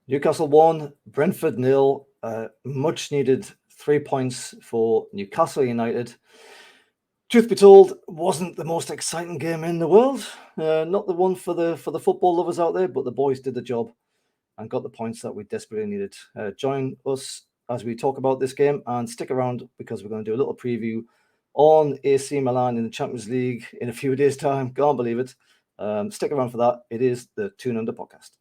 Newcastle 1, Brentford 0. Much needed 3 points for Newcastle United. Truth be told, wasn't the most exciting game in the world. Not the one for the football lovers out there, but the boys did the job and got the points that we desperately needed. Join us as we talk about this game and stick around because we're going to do a little preview on AC Milan in the Champions League in a few days' time. Can't believe it. Stick around for that. It is the Toon Under podcast.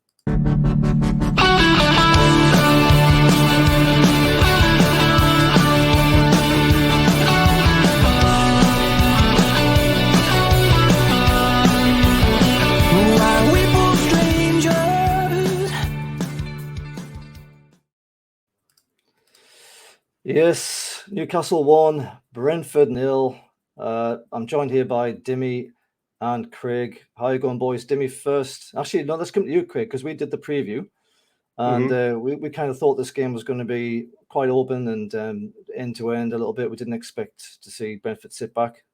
Yes, Newcastle 1, Brentford 0. I'm joined here by Dimi and Craig. How are you going, boys? Dimi first. Actually, no, let's come to you, Craig, because we did the preview. And we kind of thought this game was going to be quite open and end-to-end a little bit. We didn't expect to see Brentford sit back.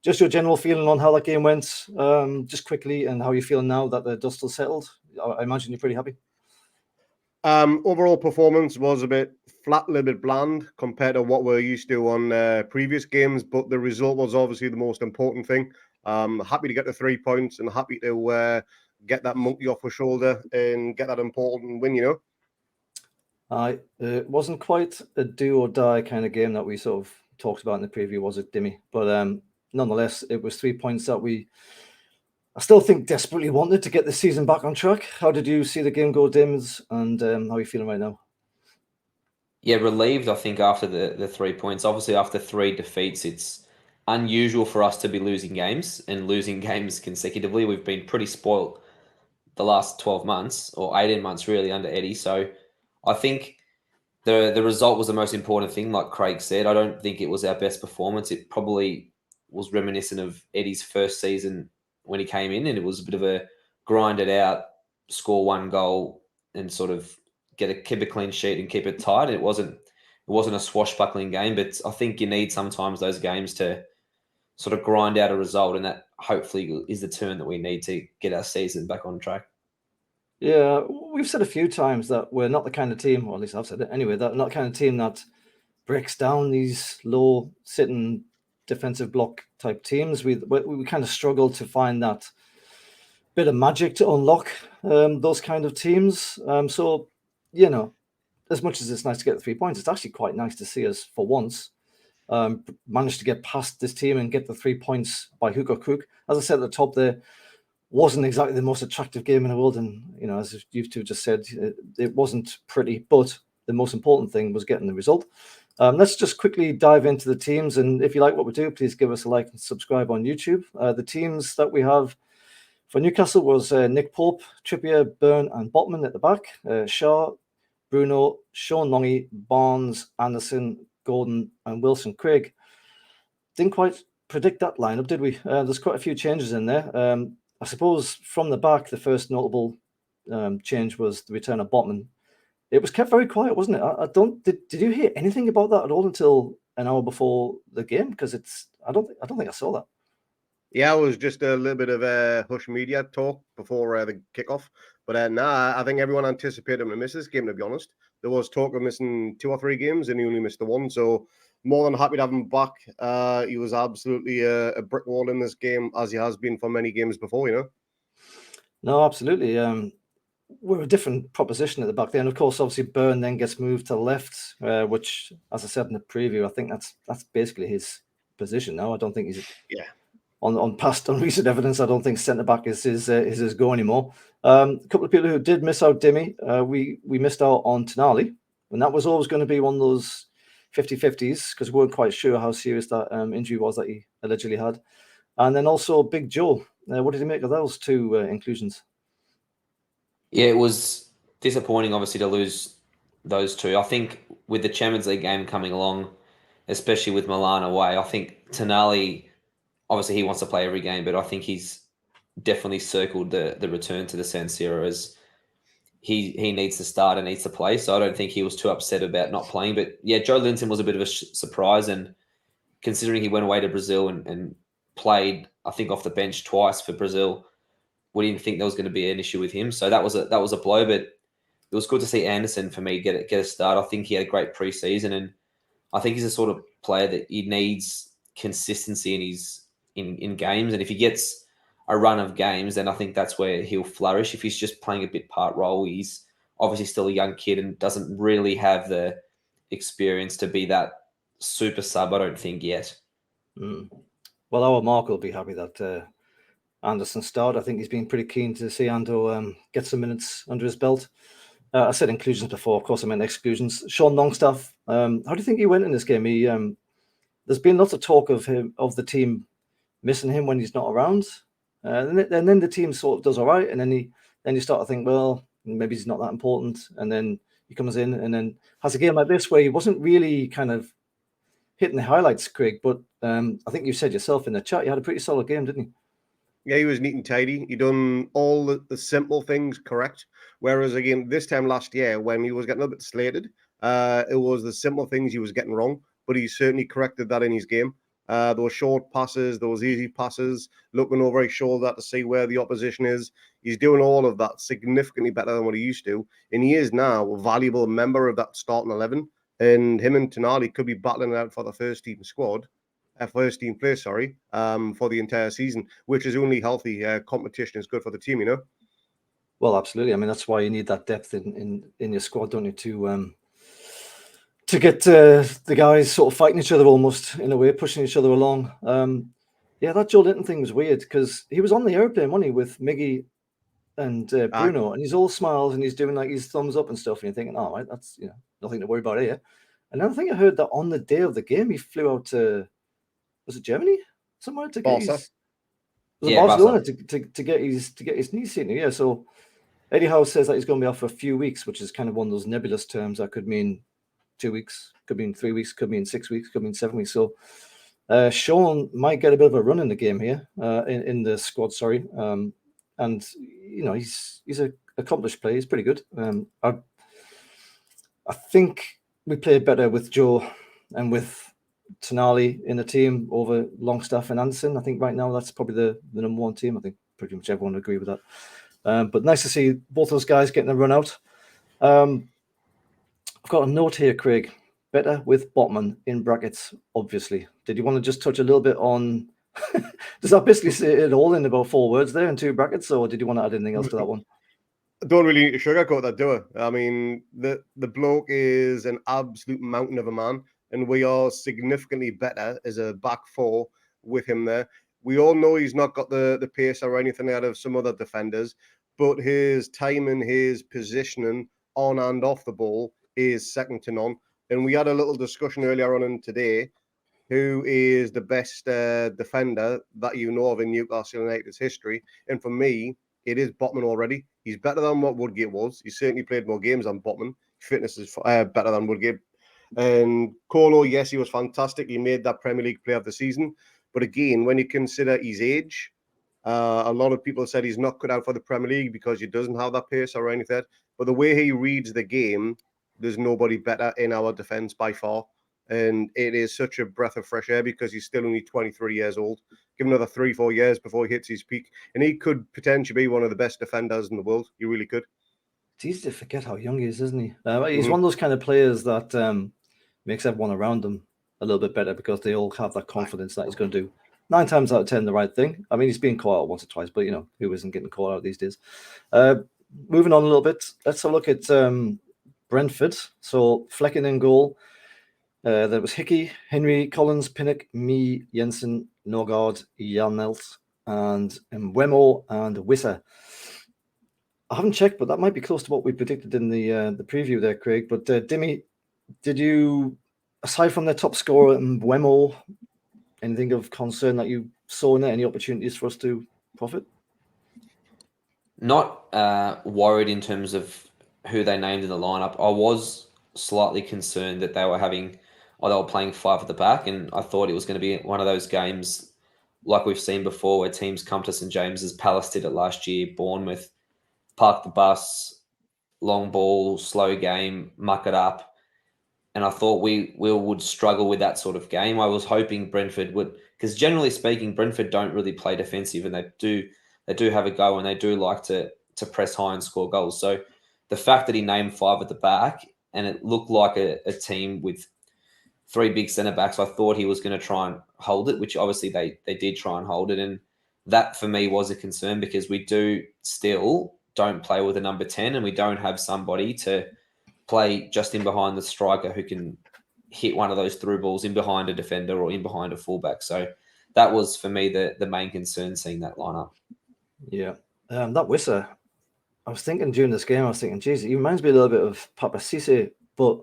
Just your general feeling on how that game went, just quickly, and how you feel now that the dust has settled. I imagine you're pretty happy. Overall performance was a bit flat, a little bit bland compared to what we're used to on previous games, but the result was obviously the most important thing. Happy to get the 3 points and happy to get that monkey off our shoulder and get that important win, It wasn't quite a do or die kind of game that we sort of talked about in the preview, was it, Dimi? But nonetheless, it was 3 points that I still think desperately wanted to get the season back on track. How did you see the game go, Dims, and how are you feeling right now? Yeah, relieved, I think, after the 3 points. Obviously, after 3 defeats, it's unusual for us to be losing games and losing games consecutively. We've been pretty spoilt the last 12 months or 18 months, really, under Eddie. So I think the result was the most important thing, like Craig said. I don't think it was our best performance. It probably was reminiscent of Eddie's first season when he came in, and it was a bit of a grinded out, score 1 goal and sort of keep a clean sheet and keep it tight. It wasn't a swashbuckling game, but I think you need sometimes those games to sort of grind out a result, and that hopefully is the turn that we need to get our season back on track. Yeah, we've said a few times that we're not the kind of team, or at least I've said it anyway, that not the kind of team that breaks down these low sitting defensive block type teams. We kind of struggle to find that bit of magic to unlock those kind of teams. So, as much as it's nice to get the 3 points, it's actually quite nice to see us for once manage to get past this team and get the 3 points by hook or crook. As I said at the top there, wasn't exactly the most attractive game in the world. And, as you two just said, it wasn't pretty, but the most important thing was getting the result. Let's just quickly dive into the teams. And if you like what we do, please give us a like and subscribe on YouTube. The teams that we have for Newcastle was Nick Pope, Trippier, Byrne and Botman at the back. Shaw, Bruno, Sean Longy, Barnes, Anderson, Gordon and Wilson. Craig, didn't quite predict that lineup, did we? There's quite a few changes in there. I suppose from the back, the first notable change was the return of Botman. It was kept very quiet, wasn't it? Did you hear anything about that at all until an hour before the game? Because I don't think I saw that. Yeah, it was just a little bit of a hush media talk before the kickoff. But I think everyone anticipated him to miss this game, to be honest. There was talk of missing 2 or 3 games, and he only missed the one. So more than happy to have him back. He was absolutely a brick wall in this game, as he has been for many games before, No, absolutely. We're a different proposition at the back there. And of course, obviously, Byrne then gets moved to left, which, as I said in the preview, I think that's basically his position now. I don't think he's on recent evidence. I don't think centre back is his go anymore. A couple of people who did miss out, Dimi. We missed out on Tonali, and that was always going to be one of those 50-50s because we weren't quite sure how serious that injury was that he allegedly had. And then also Big Joe. What did he make of those 2 inclusions? Yeah, it was disappointing, obviously, to lose those 2. I think with the Champions League game coming along, especially with Milan away, I think Tonali, obviously he wants to play every game, but I think he's definitely circled the return to the San Siro as he needs to start and needs to play. So I don't think he was too upset about not playing. But yeah, Joe Linton was a bit of a surprise, and considering he went away to Brazil and played, I think, off the bench twice for Brazil, we didn't think there was going to be an issue with him. So that was a blow. But it was good to see Anderson for me get a start. I think he had a great preseason, and I think he's a sort of player that he needs consistency in games. And if he gets a run of games, then I think that's where he'll flourish. If he's just playing a bit part role, he's obviously still a young kid and doesn't really have the experience to be that super sub, I don't think, yet. Well, our Mark will be happy that Anderson started. I think he's been pretty keen to see Ando get some minutes under his belt. I said inclusions before, of course I meant exclusions. Sean Longstaff, how do you think he went in this game? He there's been lots of talk of the team missing him when he's not around, and then the team sort of does all right, and then you start to think, well, maybe he's not that important, and then he comes in and then has a game like this where he wasn't really kind of hitting the highlights, Craig. But I think you said yourself in the chat he had a pretty solid game, didn't he? Yeah, he was neat and tidy. He done all the simple things correct. Whereas again, this time last year when he was getting a little bit slated, it was the simple things he was getting wrong. But he certainly corrected that in his game. Those short passes, those easy passes, looking over his shoulder to see where the opposition is. He's doing all of that significantly better than what he used to. And he is now a valuable member of that starting 11. And him and Tonali could be battling it out for the first team squad. First team place, for the entire season, which is only healthy. Competition is good for the team, you know. Well, absolutely. I mean, that's why you need that depth in your squad, don't you, to get the guys sort of fighting each other almost in a way, pushing each other along. Yeah, that Joe Linton thing was weird because he was on the airplane, wasn't he, with Miggy and Bruno, and he's all smiles and he's doing like his thumbs up and stuff, and you're thinking, oh, right, that's nothing to worry about here. And then I think I heard that on the day of the game, he flew out to. Was it Germany somewhere to get his? Was it Barcelona to get his knees seen? Yeah. So Eddie Howe says that he's going to be out for a few weeks, which is kind of one of those nebulous terms that could mean 2 weeks, could mean 3 weeks, could mean 6 weeks, could mean 7 weeks. So Sean might get a bit of a run in the game here, in the squad. Sorry, and he's an accomplished player. He's pretty good. I think we played better with Joe and with Tonali in the team over Longstaff and Anderson. I think right now that's probably the number one team. I think pretty much everyone would agree with that. But nice to see both those guys getting a run out. I've got a note here, Craig. Better with Botman in brackets, obviously. Did you want to just touch a little bit on... Does that basically say it all in about 4 words there in 2 brackets, or did you want to add anything else to that one? I don't really need to sugarcoat that, do I? I mean, the bloke is an absolute mountain of a man, and we are significantly better as a back four with him there. We all know he's not got the pace or anything out of some other defenders, but his timing, his positioning on and off the ball is second to none. And we had a little discussion earlier on in today, who is the best defender that you know of in Newcastle United's history. And for me, it is Botman already. He's better than what Woodgate was. He certainly played more games than Botman. Fitness is better than Woodgate. And Colo, yes, he was fantastic. He made that Premier League Player of the Season. But again, when you consider his age, a lot of people said he's not cut out for the Premier League because he doesn't have that pace or anything. But the way he reads the game, there's nobody better in our defence by far. And it is such a breath of fresh air because he's still only 23 years old. Give him another 3-4 years before he hits his peak. And he could potentially be one of the best defenders in the world. He really could. It's easy to forget how young he is, isn't he? He's one of those kind of players that makes everyone around him a little bit better because they all have that confidence that he's going to do 9 times out of 10 the right thing. I mean, he's been caught out once or twice, but who isn't getting caught out these days? Moving on a little bit, let's have a look at Brentford. So Flecken in goal. There was Hickey, Henry, Collins, Pinnock, me, Jensen, Norgard, Janelt, and Mbeumo and Wissa. I haven't checked, but that might be close to what we predicted in the preview there, Craig. But Dimi, did you, aside from their top scorer and Mbeumo, anything of concern that you saw in there? Any opportunities for us to profit? Not worried in terms of who they named in the lineup. I was slightly concerned that they were playing 5 at the back, and I thought it was going to be one of those games like we've seen before where teams come to St James's. Palace did it last year, Bournemouth, park the bus, long ball, slow game, muck it up. And I thought we would struggle with that sort of game. I was hoping Brentford would, because generally speaking, Brentford don't really play defensive, and they do have a go, and they do like to press high and score goals. So the fact that he named 5 at the back and it looked like a team with 3 big centre backs, I thought he was going to try and hold it, which obviously they did try and hold it. And that for me was a concern because we don't play with a number 10 and we don't have somebody to play just in behind the striker who can hit one of those through balls in behind a defender or in behind a fullback. So that was for me the main concern seeing that lineup. Yeah. That Wissa, I was thinking during this game, geez, he reminds me a little bit of Papa Cisse, but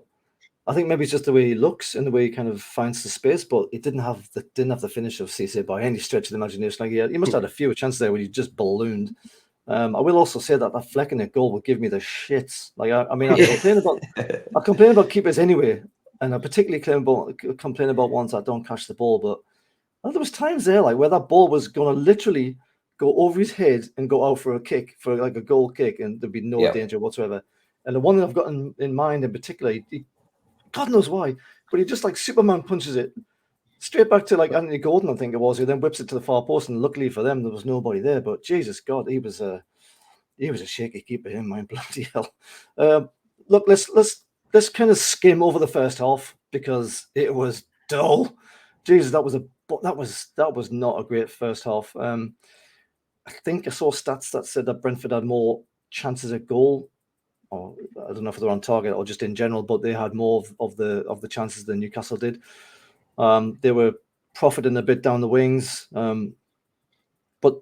I think maybe it's just the way he looks and the way he kind of finds the space, but he didn't have the finish of Cisse by any stretch of the imagination. Like he must have had a few chances there where he just ballooned. I will also say that Fleck in the goal would give me the shits. Like I complain about keepers anyway, and I particularly complain about ones that don't catch the ball. But there was times there like where that ball was going to literally go over his head and go out for a kick, for like a goal kick, and there'd be no danger whatsoever. And the one that I've got in mind in particular, God knows why, but he just like Superman punches it straight back to like Anthony Gordon, I think it was, who then whips it to the far post. And luckily for them, there was nobody there. But Jesus God, he was a shaky keeper, him, my bloody hell. Look, let's kind of skim over the first half because it was dull. Jesus, that was not a great first half. I think I saw stats that said that Brentford had more chances at goal, or I don't know if they're on target or just in general, but they had more of the chances than Newcastle did. They were profiting a bit down the wings, but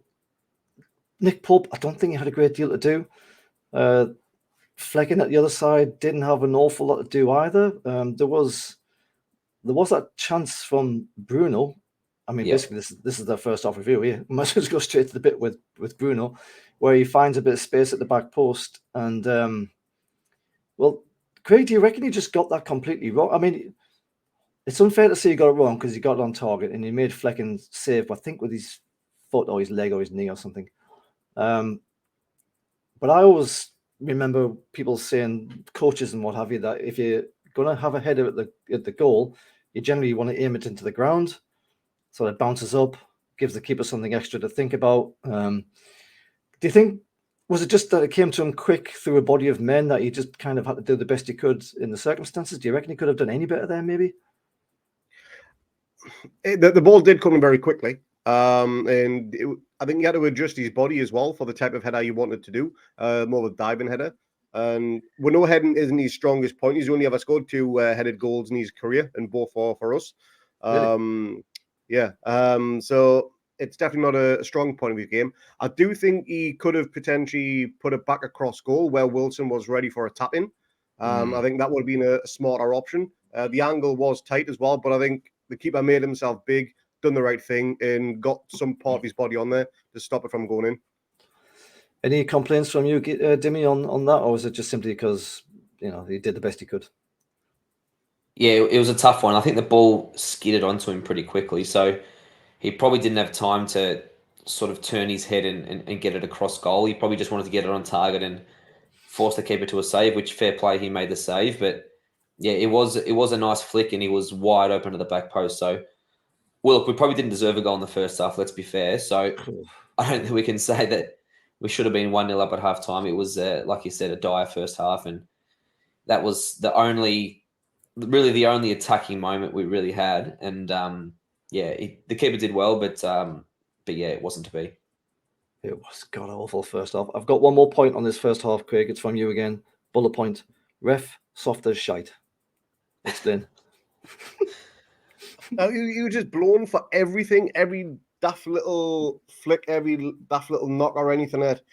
Nick Pope, I don't think he had a great deal to do. Flecking at the other side didn't have an awful lot to do either. There was that chance from Bruno. I mean, basically, this is their first half review here. Might as well go straight to the bit with Bruno, where he finds a bit of space at the back post. And, well, Craig, do you reckon he just got that completely wrong? I mean, it's unfair to say he got it wrong because he got it on target and he made Flecken save, I think, with his foot or his leg or his knee or something. But I always remember people saying, coaches and what have you, that if you're going to have a header at the goal, you generally want to aim it into the ground. So it bounces up, gives the keeper something extra to think about. Do you think, was it just that it came to him quick through a body of men that he just kind of had to do the best he could in the circumstances? Do you reckon he could have done any better there, maybe? The ball did come in very quickly. And I think he had to adjust his body as well for the type of header he wanted to do, more of a diving header. And we know heading isn't his strongest point. He's only ever scored 2 headed goals in his career, and both for us. Really? So it's definitely not a strong point of his game. I do think he could have potentially put it back across goal where Wilson was ready for a tap-in. I think that would have been a smarter option. The angle was tight as well, but I think the keeper made himself big, done the right thing, and got some part of his body on there to stop it from going in. Any complaints from you, Dimi, on that, or was it just simply because he did the best he could? Yeah, it was a tough one. I think the ball skidded onto him pretty quickly, so he probably didn't have time to sort of turn his head and get it across goal. He probably just wanted to get it on target and force the keeper to a save, which fair play, he made the save. But yeah, it was a nice flick and he was wide open to the back post. So, well, look, we probably didn't deserve a goal in the first half, let's be fair. So I don't think we can say that we should have been 1-0 up at halftime. It was, like you said, a dire first half. And that was the only attacking moment we really had. And the keeper did well, but yeah, it wasn't to be. It was god awful first half. I've got one more point on this first half, Craig. It's from you again. Bullet point. Ref soft as shite. Explain. You were just blown for everything, every daft little flick, every daft little knock or anything like that.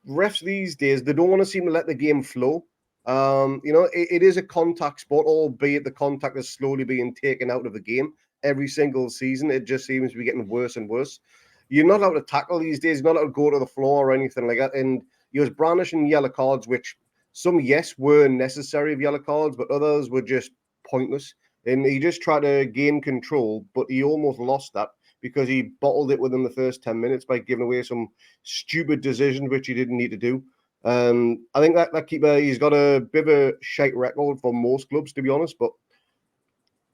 Refs these days, they don't want to seem to let the game flow. It is a contact sport, albeit the contact is slowly being taken out of the game every single season. It just seems to be getting worse and worse. You're not allowed to tackle these days. You're not allowed to go to the floor or anything like that. And you was brandishing yellow cards, which some, yes, were necessary of yellow cards, but others were just pointless. And he just tried to gain control, but he almost lost that because he bottled it within the first 10 minutes by giving away some stupid decisions, which he didn't need to do. I think that keeper, he's got a bit of a shite record for most clubs, to be honest. But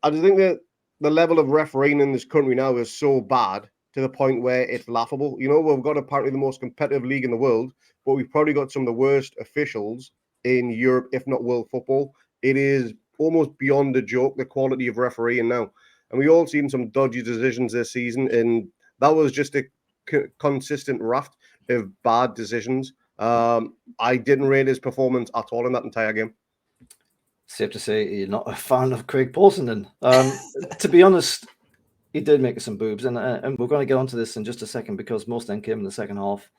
I just think that the level of refereeing in this country now is so bad to the point where it's laughable. We've got apparently the most competitive league in the world, but we've probably got some of the worst officials in Europe, if not world football. It is almost beyond a joke, the quality of refereeing now. And we all seen some dodgy decisions this season, and that was just a consistent raft of bad decisions. I didn't rate his performance at all in that entire game. Safe to say you're not a fan of Craig Pawson then. To be honest, he did make some boobs, and we're going to get onto this in just a second because most of them came in the second half.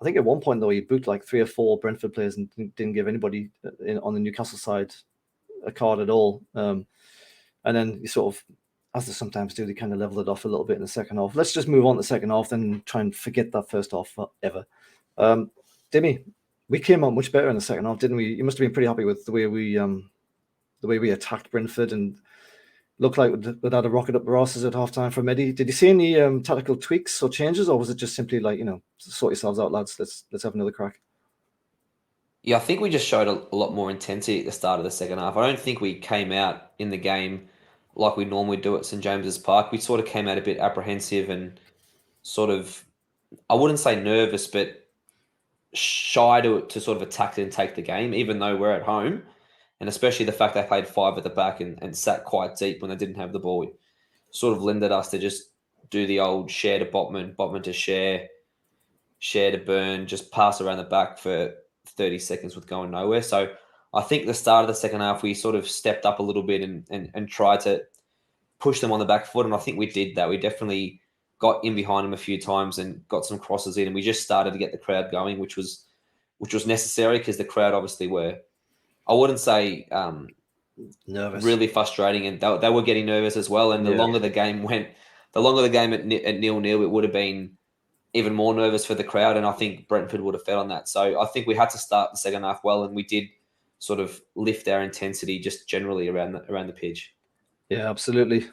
I think at one point, though, he booked like 3 or 4 Brentford players and didn't give anybody on the Newcastle side a card at all. And then you sort of, as they sometimes do, they kind of leveled it off a little bit in the second half. Let's just move on to the second half, then try and forget that first half forever. Dimi, we came out much better in the second half, didn't we? You must have been pretty happy with the way we attacked Brentford and looked like we'd had a rocket up the asses at halftime from Eddie. Did you see any tactical tweaks or changes, or was it just simply like, sort yourselves out, lads? Let's have another crack. Yeah, I think we just showed a lot more intensity at the start of the second half. I don't think we came out in the game like we normally do at St James's Park. We sort of came out a bit apprehensive and sort of, I wouldn't say nervous, but shy to sort of attack and take the game, even though we're at home. And especially the fact they played 5 at the back and sat quite deep when they didn't have the ball, sort of lended us to just do the old share to Botman, Botman to share to Burn, just pass around the back for 30 seconds with going nowhere. So I think the start of the second half, we sort of stepped up a little bit and tried to push them on the back foot. And I think we did that. We definitely got in behind them a few times and got some crosses in. And we just started to get the crowd going, which was necessary because the crowd obviously were, I wouldn't say nervous, really frustrating. And they were getting nervous as well. And the longer the game went, the longer the game at 0-0, it would have been even more nervous for the crowd, and I think Brentford would have fed on that. So I think we had to start the second half well, and we did sort of lift our intensity just generally around the pitch. Yeah, absolutely.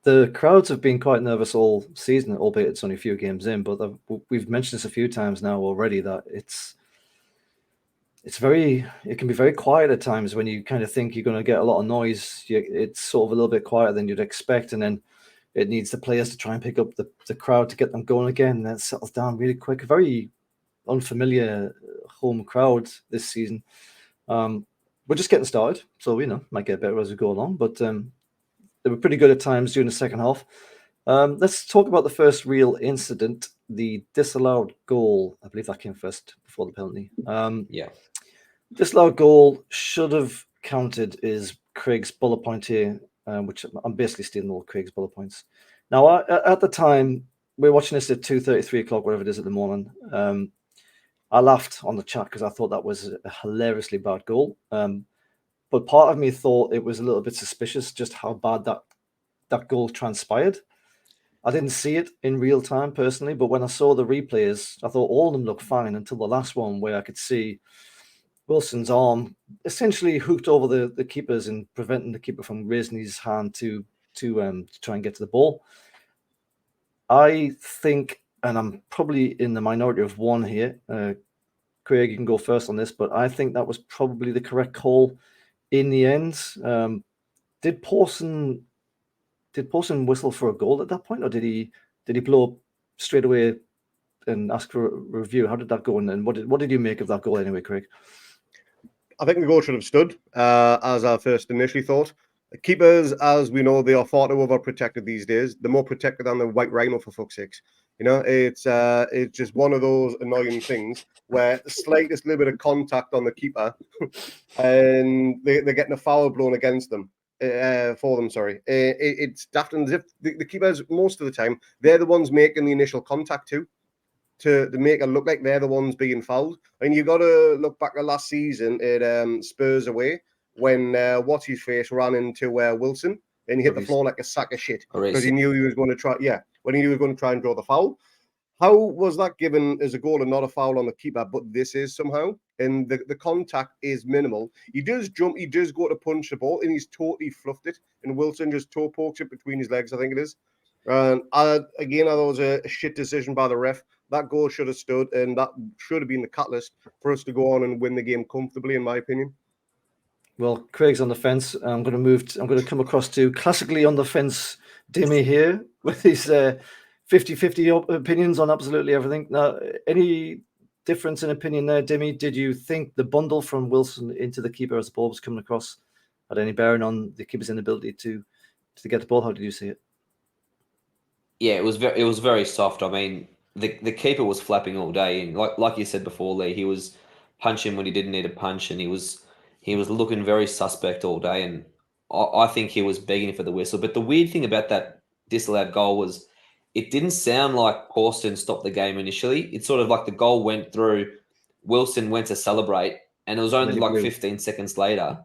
The crowds have been quite nervous all season, albeit it's only a few games in. But we've mentioned this a few times now already that it can be very quiet at times when you kind of think you're going to get a lot of noise. It's sort of a little bit quieter than you'd expect, and then it needs the players to try and pick up the crowd to get them going again. And then it settles down really quick. A very unfamiliar home crowd this season. We're just getting started, so might get better as we go along. But they were pretty good at times during the second half. Let's talk about the first real incident, the disallowed goal. I believe that came first before the penalty. Disallowed goal should have counted is Craig's bullet point here. Which I'm basically stealing all Craig's bullet points. Now, at the time, we're watching this at 2:30, 3 o'clock, whatever it is at the morning. I laughed on the chat because I thought that was a hilariously bad goal. But part of me thought it was a little bit suspicious just how bad that goal transpired. I didn't see it in real time personally, but when I saw the replays, I thought all of them looked fine until the last one where I could see Wilson's arm essentially hooked over the keepers and preventing the keeper from raising his hand to try and get to the ball. I think, and I'm probably in the minority of one here, Craig, you can go first on this, but I think that was probably the correct call in the end. Did Pawson whistle for a goal at that point, or did he blow up straight away and ask for a review? How did that go? And what did you make of that goal anyway, Craig? I think the goal should have stood, as I first initially thought. The keepers, as we know, they are far too overprotected these days. They're more protected than the white rhino, for fuck's sakes. It's just one of those annoying things where the slightest little bit of contact on the keeper and they're getting a foul blown against them. For them, sorry. It's daft, and as if the keepers, most of the time, they're the ones making the initial contact too. To make it look like they're the ones being fouled. And you got to look back at last season at Spurs away when what's his face ran into Wilson and he hit the floor like a sack of shit because he knew he was going to try. Yeah, when he knew he was going to try and draw the foul. How was that given as a goal and not a foul on the keeper? But this is somehow, and the contact is minimal. He does jump, he does go to punch the ball, and he's totally fluffed it. And Wilson just toe pokes it between his legs, I think it is. And I thought it was a shit decision by the ref. That goal should have stood, and that should have been the catalyst for us to go on and win the game comfortably, in my opinion. Well, Craig's on the fence. I'm going to come across to classically on the fence Dimi here with his 50-50 opinions on absolutely everything. Now, any difference in opinion there, Dimi? Did you think the bundle from Wilson into the keeper as the ball was coming across had any bearing on the keeper's inability to get the ball? How did you see it? Yeah, it was very soft. I mean, the keeper was flapping all day, and like you said before, Lee, he was punching when he didn't need a punch, and he was looking very suspect all day, and I think he was begging for the whistle. But the weird thing about that disallowed goal was it didn't sound like Pawson stopped the game initially. It's sort of like the goal went through, Wilson went to celebrate, and it was only like 15 seconds later,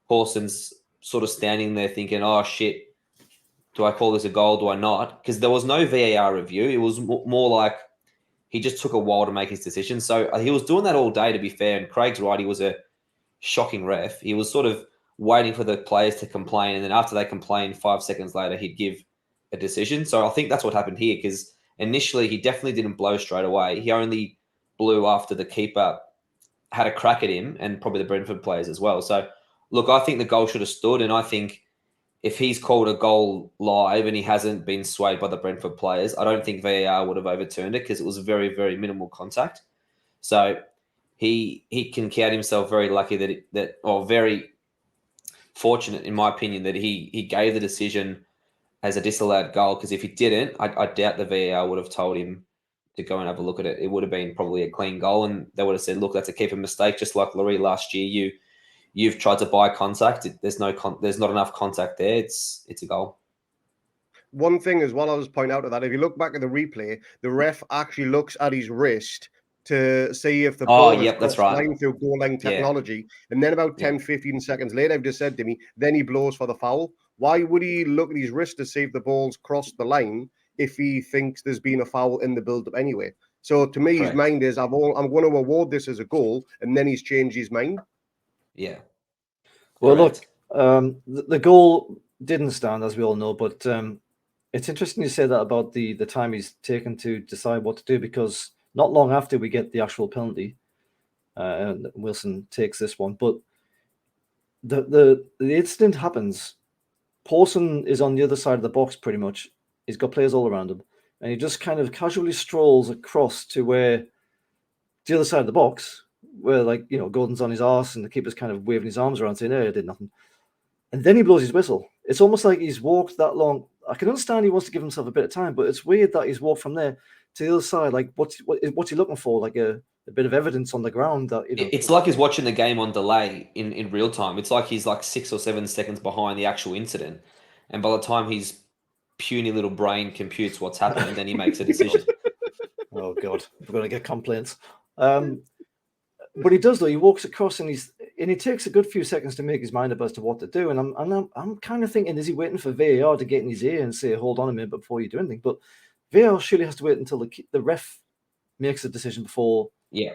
Pawson's sort of standing there thinking, oh shit, do I call this a goal? Do I not? Because there was no VAR review. It was more like he just took a while to make his decision. So he was doing that all day, to be fair. And Craig's right. He was a shocking ref. He was sort of waiting for the players to complain. And then after they complained, 5 seconds later, he'd give a decision. So I think that's what happened here, because initially he definitely didn't blow straight away. He only blew after the keeper had a crack at him, and probably the Brentford players as well. So, look, I think the goal should have stood. And I think if he's called a goal live and he hasn't been swayed by the Brentford players, I don't think VAR would have overturned it, because it was very, very minimal contact. So he can count himself very lucky or very fortunate, in my opinion, that he gave the decision as a disallowed goal, because if he didn't, I doubt the VAR would have told him to go and have a look at it. It would have been probably a clean goal, and they would have said, look, that's a keeper mistake, just like Laurie last year. You've tried to buy contact. There's not enough contact there. It's a goal. One thing as well, I was pointing out to that, if you look back at the replay, the ref actually looks at his wrist to see if the ball has that's crossed right. line through goal line technology. And then about 10, 15 seconds later, I've just said to me, then he blows for the foul. Why would he look at his wrist to see if the ball's crossed the line if he thinks there's been a foul in the build-up anyway? So to me, his mind is, I'm going to award this as a goal, and then he's changed his mind. Yeah. Well, look, the goal didn't stand, as we all know, but it's interesting you say that about the time he's taken to decide what to do, because not long after we get the actual penalty, and Wilson takes this one, but the incident happens. Pawson is on the other side of the box pretty much. He's got players all around him, and he just kind of casually strolls across to where the other side of the box, where, like, you know, Gordon's on his arse and the keeper's kind of waving his arms around saying, hey, I did nothing. And then he blows his whistle. It's almost like he's walked that long. I can understand he wants to give himself a bit of time, but it's weird that he's walked from there to the other side. Like, what's he looking for? Like a bit of evidence on the ground that, you know. It's like he's watching the game on delay in real time. It's like he's like 6 or 7 seconds behind the actual incident. And by the time his puny little brain computes what's happened, then he makes a decision. Oh, God. We're going to get complaints. But he does, though. He walks across and he takes a good few seconds to make his mind up as to what to do. And I'm kind of thinking, is he waiting for VAR to get in his ear and say, hold on a minute before you do anything? But VAR surely has to wait until the ref makes a decision before. Yeah.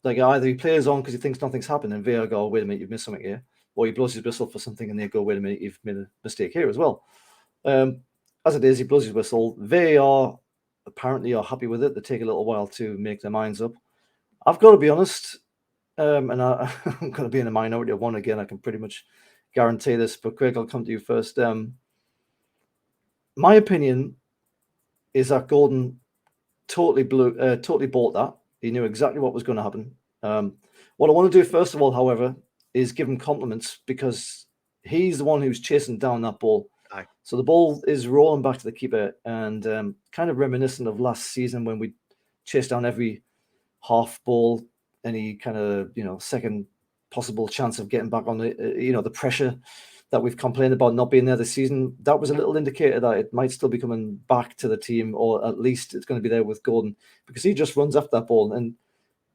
Like, either he plays on because he thinks nothing's happened and VAR go, wait a minute, you've missed something here. Or he blows his whistle for something and they go, wait a minute, you've made a mistake here as well. As it is, he blows his whistle. VAR apparently are happy with it. They take a little while to make their minds up. I've got to be honest, and I'm going to be in a minority of one again. I can pretty much guarantee this, but Craig, I'll come to you first. My opinion is that Gordon totally bought that. He knew exactly what was going to happen. What I want to do first of all, however, is give him compliments, because he's the one who's chasing down that ball. Aye. So the ball is rolling back to the keeper, and kind of reminiscent of last season when we chased down every half ball, any kind of, you know, second possible chance of getting back on the, you know, the pressure that we've complained about not being there this season. That was a little indicator that it might still be coming back to the team, or at least it's going to be there with Gordon, because he just runs after that ball, and,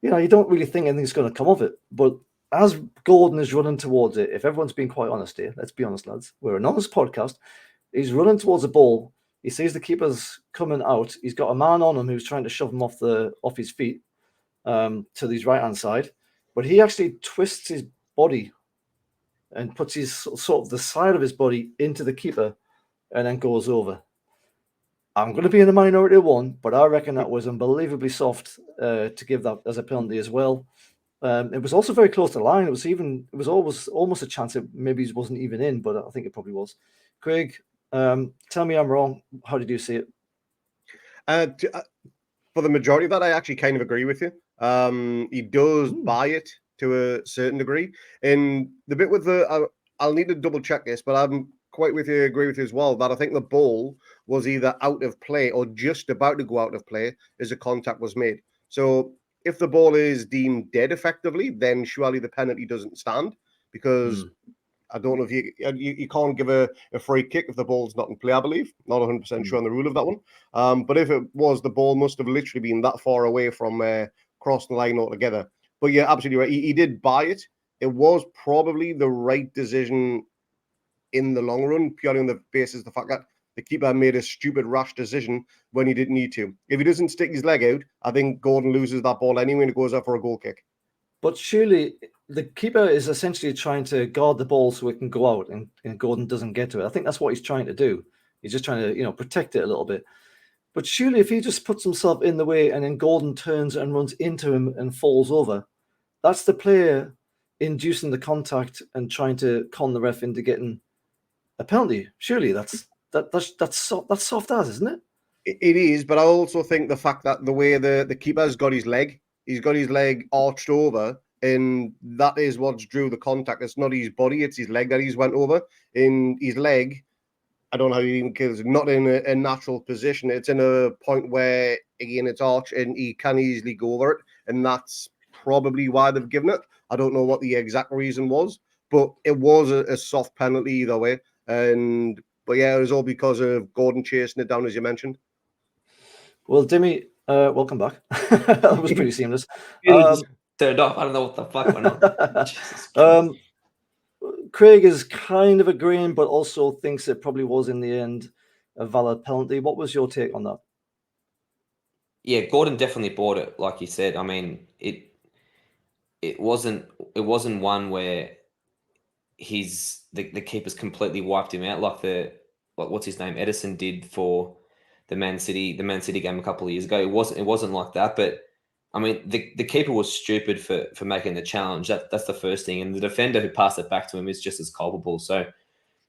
you know, you don't really think anything's going to come of it. But as Gordon is running towards it, if everyone's being quite honest here, let's be honest, lads, we're an honest podcast. He's running towards the ball. He sees the keeper's coming out. He's got a man on him who's trying to shove him off his feet to his right-hand side, but he actually twists his body and puts his sort of the side of his body into the keeper and then goes over. I'm going to be in the minority of one, but I reckon that was unbelievably soft to give that as a penalty as well. It was also very close to the line. It was almost a chance it maybe it wasn't even in, but I think it probably was. Craig, tell me I'm wrong. How did you see it? For the majority of that, I actually kind of agree with you. He does buy it to a certain degree. And the bit with I'll need to double check this, but I'm quite agree with you as well, that I think the ball was either out of play or just about to go out of play as a contact was made. So if the ball is deemed dead effectively, then surely the penalty doesn't stand, because I don't know if you can't give a free kick if the ball's not in play, I believe. Not 100% sure on the rule of that one. But if it was, the ball must have literally been that far away from crossing the line altogether. But yeah, absolutely right. He did buy it. It was probably the right decision in the long run, purely on the basis of the fact that the keeper made a stupid, rash decision when he didn't need to. If he doesn't stick his leg out, I think Gordon loses that ball anyway and it goes out for a goal kick. But surely the keeper is essentially trying to guard the ball so it can go out and Gordon doesn't get to it. I think that's what he's trying to do. He's just trying to, protect it a little bit. But surely if he just puts himself in the way and then Gordon turns and runs into him and falls over, that's the player inducing the contact and trying to con the ref into getting a penalty. Surely that's soft as, isn't it? It is, but I also think the fact that the way the keeper's got his leg, he's got his leg arched over, and that is what's drew the contact. It's not his body, it's his leg that he's went over. In his leg, I don't know how he even kills it, not in a natural position. It's in a point where, again, it's arched and he can easily go over it, and that's probably why they've given it. I don't know what the exact reason was, but it was a soft penalty either way. But yeah, it was all because of Gordon chasing it down, as you mentioned. Well, Dimi, welcome back. That was pretty seamless. Turned off. I don't know what the fuck went on. Craig is kind of agreeing, but also thinks it probably was in the end a valid penalty. What was your take on that? Yeah, Gordon definitely bought it, like you said. I mean, it wasn't one where the keeper's completely wiped him out like what's his name, Edison did for the Man City game a couple of years ago. It wasn't like that, but I mean the keeper was stupid for making the challenge. That's the first thing, and the defender who passed it back to him is just as culpable. So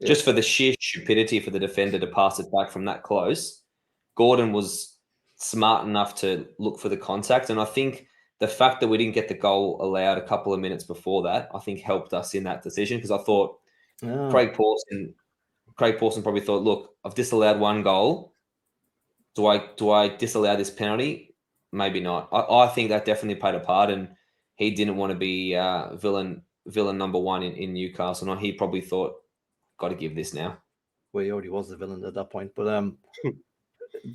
just for the sheer stupidity for the defender to pass it back from that close, Gordon was smart enough to look for the contact, and I think the fact that we didn't get the goal allowed a couple of minutes before that, I think helped us in that decision, because I thought Craig Pawson probably thought, look, I've disallowed one goal. Do I disallow this penalty? Maybe not. I think that definitely played a part, and he didn't want to be villain number one in Newcastle. And he probably thought, got to give this now. Well, he already was the villain at that point, but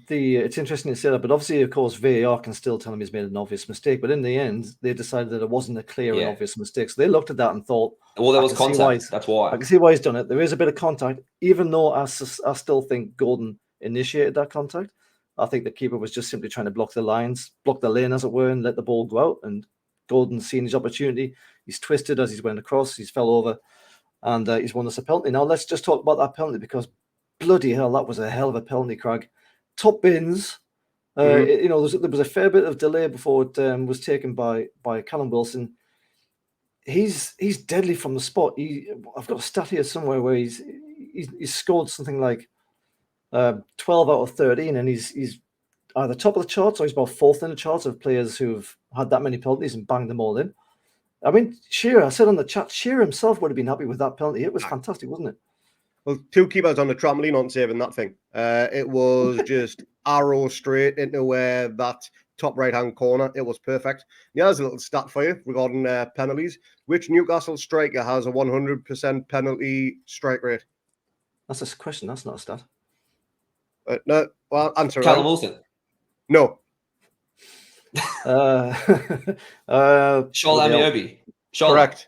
it's interesting to say that. But obviously, of course, VAR can still tell him he's made an obvious mistake. But in the end, they decided that it wasn't a clear and obvious mistake. So they looked at that and thought, well, there was contact. That's why I can see why he's done it. There is a bit of contact, even though I still think Gordon initiated that contact. I think the keeper was just simply trying to block the lane, as it were, and let the ball go out. And Gordon's seen his opportunity. He's twisted as he's went across. He's fell over, and he's won us a penalty. Now let's just talk about that penalty, because bloody hell, that was a hell of a penalty, Craig. Top bins. There was a fair bit of delay before it was taken by Callum Wilson. He's deadly from the spot. I've got a stat here somewhere where he's scored something like 12 out of 13, and he's either top of the charts or he's about fourth in the charts of players who've had that many penalties and banged them all in. I mean, Shearer, I said on the chat, Shearer himself would have been happy with that penalty. It was fantastic, wasn't it? Well, two keepers on the trampoline on saving that thing. It was just arrow straight into that top right-hand corner. It was perfect. Yeah, there's a little stat for you regarding penalties. Which Newcastle striker has a 100% penalty strike rate? That's a question. That's not a stat. No, well, answer it. Callum Wilson. No. Shola Amiobi. Correct.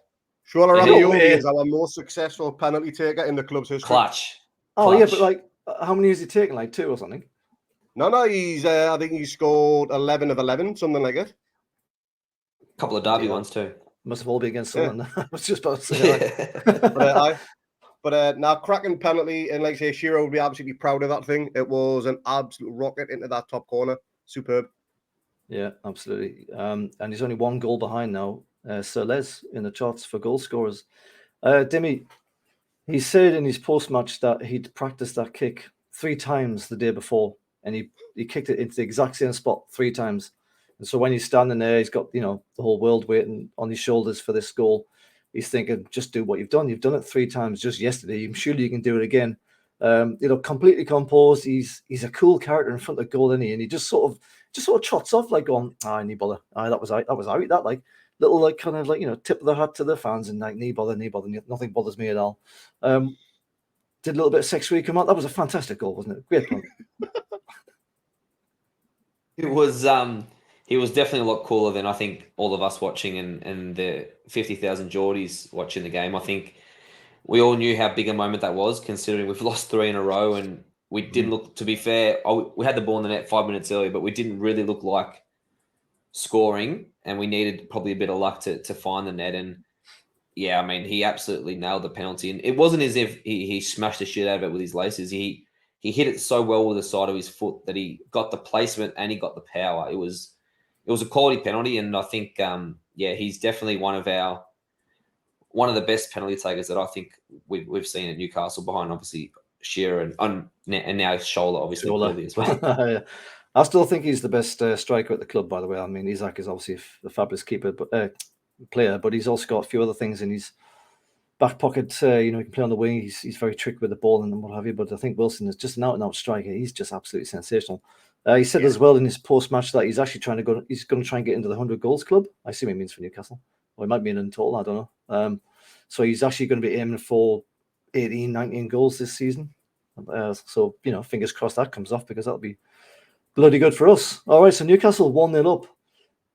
Shola Amiobi is our most successful penalty taker in the club's history. Clutch. Yeah, but how many has he taken? Like 2 or something? No, he's. I think he scored 11 of 11, something like it. A couple of derby ones too. Must have all been against someone. I was just about to say. But now cracking penalty, and like I say, Shearer would be absolutely proud of that thing. It was an absolute rocket into that top corner. Superb. Yeah, absolutely. And he's only 1 goal behind now, Sir Les, in the charts for goal scorers. Dimi, he said in his post-match that he'd practiced that kick 3 times the day before, and he kicked it into the exact same spot 3 times. And so when he's standing there, he's got, the whole world waiting on his shoulders for this goal. He's thinking, just do what you've done. You've done it 3 times just yesterday. I'm sure you can do it again. Completely composed. He's a cool character in front of the goal, isn't he? And he just sort of trots off like going, "Knee bother. That was out. That like little like kind of like tip of the hat to the fans and like knee bother. Nothing bothers me at all." Did a little bit of sex free come out. That was a fantastic goal, wasn't it? Great punt. It was he was definitely a lot cooler than I think all of us watching and the 50,000 Geordies watching the game. I think we all knew how big a moment that was, considering we've lost 3 in a row, and we didn't look, to be fair, we had the ball in the net 5 minutes early, but we didn't really look like scoring, and we needed probably a bit of luck to find the net. And yeah, I mean, he absolutely nailed the penalty, and it wasn't as if he smashed the shit out of it with his laces. He hit it so well with the side of his foot that he got the placement and he got the power. It was a quality penalty, and I think he's definitely one of the best penalty takers that I think we've seen at Newcastle, behind obviously Shearer and now Shola, obviously clearly as well. Yeah. I still think he's the best striker at the club, by the way. I mean, Isak is obviously a fabulous keeper, player, but he's also got a few other things in his back pocket. He can play on the wing. He's very tricky with the ball and what have you. But I think Wilson is just an out-and-out striker. He's just absolutely sensational. He said as well in his post-match that he's actually he's going to try and get into the 100 goals club. I assume he means for Newcastle. Or it might mean in total, I don't know. So he's actually going to be aiming for 18, 19 goals this season. So, fingers crossed that comes off, because that'll be bloody good for us. All right, so Newcastle 1-0 up.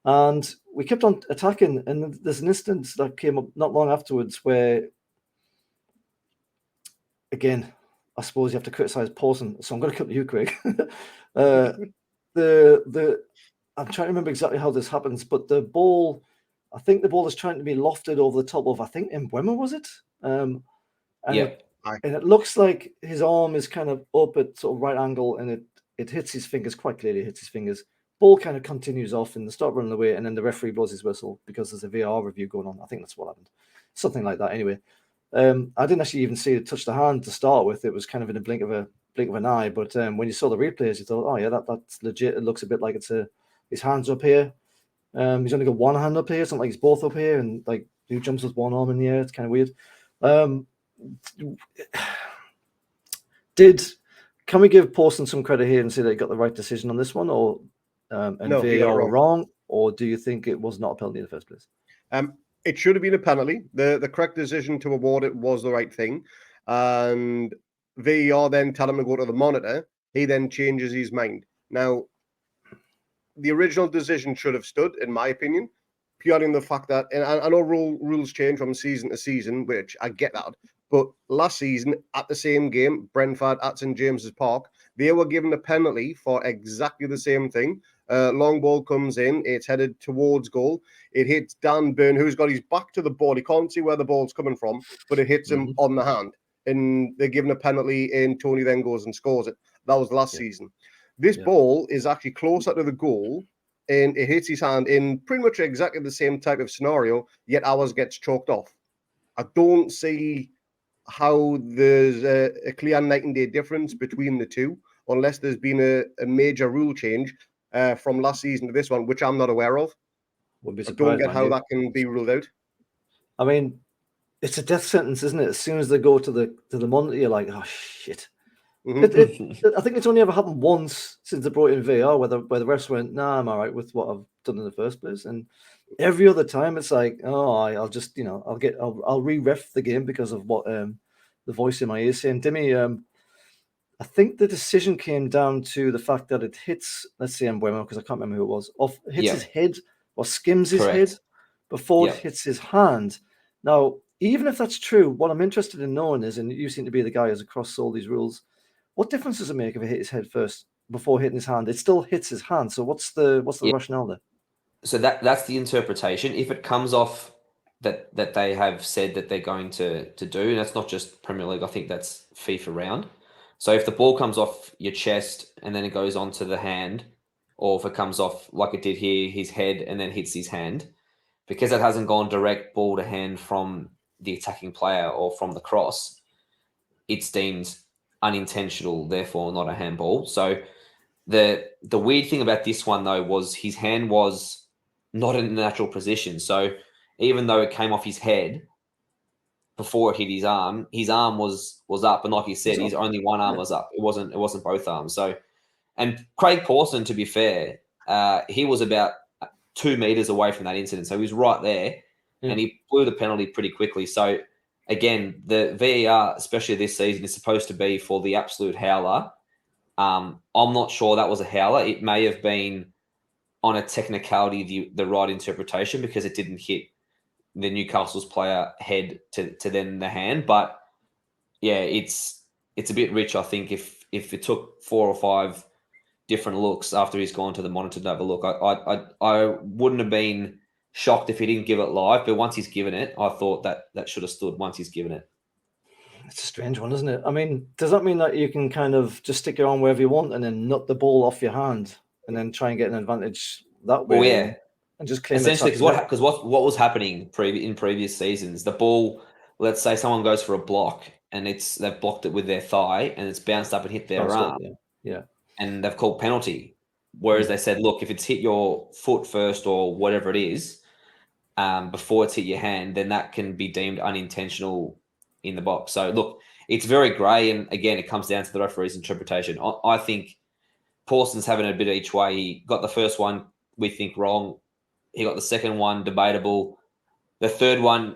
And we kept on attacking, and there's an instance that came up not long afterwards where, again, I suppose you have to criticise Pawson. So I'm going to come to you, Craig. I'm trying to remember exactly how this happens, but I think the ball is trying to be lofted over the top of, I think, Mbeumo, was it? And it looks like his arm is kind of up at sort of right angle, and it hits his fingers, quite clearly hits his fingers. Ball kind of continues off, and they start running away, and then the referee blows his whistle because there's a VAR review going on. I think that's what happened. Something like that. Anyway, I didn't actually even see it touch the hand to start with. It was kind of in a blink of an eye. But when you saw the replays, you thought, oh yeah, that's legit. It looks a bit like his hands up here. He's only got one hand up here. It's not like he's both up here, and like he jumps with one arm in the air. It's kind of weird. Can we give Pawson some credit here and say that he got the right decision on this one, or no, VAR wrong, or do you think it was not a penalty in the first place? It should have been a penalty. The correct decision to award it was the right thing, and VAR then tell him to go to the monitor. He then changes his mind. Now, the original decision should have stood, in my opinion, purely in the fact that, and I know rules change from season to season, which I get that, but last season at the same game, Brentford at St James's Park, they were given a penalty for exactly the same thing. Long ball comes in, it's headed towards goal. It hits Dan Burn, who's got his back to the ball. He can't see where the ball's coming from, but it hits him on the hand. And they're given a penalty, and Tony then goes and scores it. That was last season. This ball is actually closer to the goal, and it hits his hand in pretty much exactly the same type of scenario, yet ours gets choked off. I don't see how there's a clear night and day difference between the two, unless there's been a major rule change from last season to this one, which I'm not aware of. I don't get how that can be ruled out. I mean, it's a death sentence, isn't it? As soon as they go to the monitor, you're like, oh shit. I think it's only ever happened once since they brought in VAR, where the refs went, nah, I'm all right with what I've done in the first place. And every other time it's like, oh, I'll just, I'll re-ref the game because of what the voice in my ear saying. Dimi, I think the decision came down to the fact that it hits, let's say Mbeumo, because I can't remember who it was, hits his head or skims his head before it hits his hand. Now, even if that's true, what I'm interested in knowing is, and you seem to be the guy who's across all these rules, what difference does it make if it hit his head first before hitting his hand? It still hits his hand. So what's the rationale there? So that's the interpretation. If it comes off that they have said that they're going to do, and that's not just Premier League, I think that's FIFA round. So if the ball comes off your chest and then it goes onto the hand, or if it comes off like it did here, his head, and then hits his hand, because it hasn't gone direct ball to hand from the attacking player or from the cross, it's deemed unintentional, therefore not a handball. So The weird thing about this one though was his hand was not in a natural position. So even though it came off his head before it hit his arm was up, and like you said, his only one arm was up. It wasn't both arms. So, and Craig Pawson, to be fair, he was about 2 meters away from that incident, so he was right there, and he blew the penalty pretty quickly. So again, the VAR, especially this season, is supposed to be for the absolute howler. I'm not sure that was a howler. It may have been on a technicality the right interpretation because it didn't hit the Newcastle's player head to then the hand. But yeah, it's a bit rich, I think, if it took 4 or 5 different looks after he's gone to the monitor to have a look. I wouldn't have been shocked if he didn't give it live, but once he's given it, I thought that should have stood once he's given it. It's a strange one, isn't it? I mean, does that mean that you can kind of just stick your arm wherever you want and then nut the ball off your hand and then try and get an advantage that way? Well, yeah. And just claim essentially, because what was happening in previous seasons, the ball, let's say someone goes for a block and they've blocked it with their thigh and it's bounced up and hit their arm, and they've called penalty. Whereas they said, look, if it's hit your foot first or whatever it is, before it's hit your hand, then that can be deemed unintentional in the box. So look, it's very grey, and again, it comes down to the referee's interpretation. I think Pawson's having a bit of each way. He got the first one, we think, wrong. He got the second one, debatable. The third one,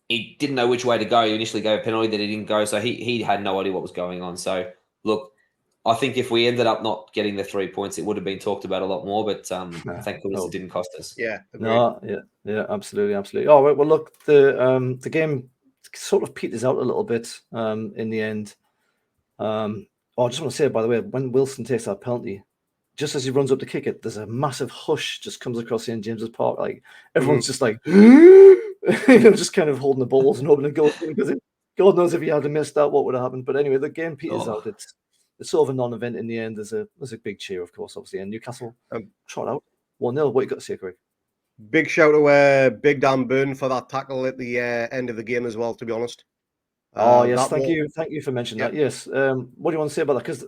he didn't know which way to go. He initially gave a penalty that he didn't go, so he had no idea what was going on. So look, I think if we ended up not getting the 3 points, it would have been talked about a lot more, but thank goodness it didn't cost us. Yeah. Absolutely. Oh, well, look, the game sort of peters out a little bit in the end. I just want to say, by the way, when Wilson takes that penalty, just as he runs up to kick it, there's a massive hush just comes across St. James's Park. Like everyone's just like, just kind of holding the balls and hoping it goes in, because God knows if he had missed that, what would have happened. But anyway, the game peters out. It's sort of a non-event in the end. There's a big cheer, of course, obviously, and Newcastle trot out 1-0. What you got to say, Craig? Big shout to Big Dan Burn for that tackle at the end of the game as well, to be honest. Yes, thank you for mentioning that. Yes. What do you want to say about that? Because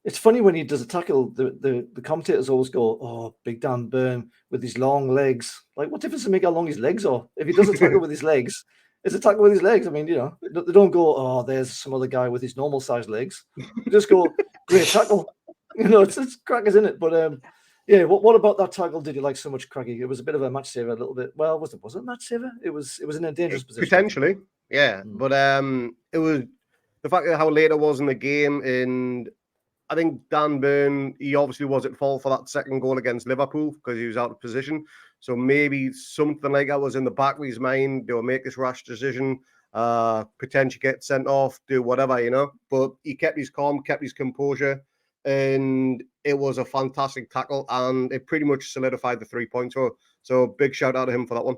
it's funny when he does a tackle, the commentators always go, "Oh, Big Dan Burn with his long legs." Like, what difference does it make how long his legs are? If he does a tackle with his legs, it's a tackle with his legs. I mean, they don't go, "Oh, there's some other guy with his normal sized legs." They just go, "Great tackle." It's crackers in it. But what about that tackle did you like so much, Craggy? It was a bit of a match saver, a little bit. Well, was it a match saver? It was in a dangerous position. Potentially, yeah. But it was the fact that how late it was in the game, and I think Dan Burn, he obviously was at fault for that second goal against Liverpool because he was out of position. So maybe something like that was in the back of his mind. They'll make this rash decision, potentially get sent off, do whatever, But he kept his calm, kept his composure, and it was a fantastic tackle, and it pretty much solidified the 3 points. So big shout out to him for that one.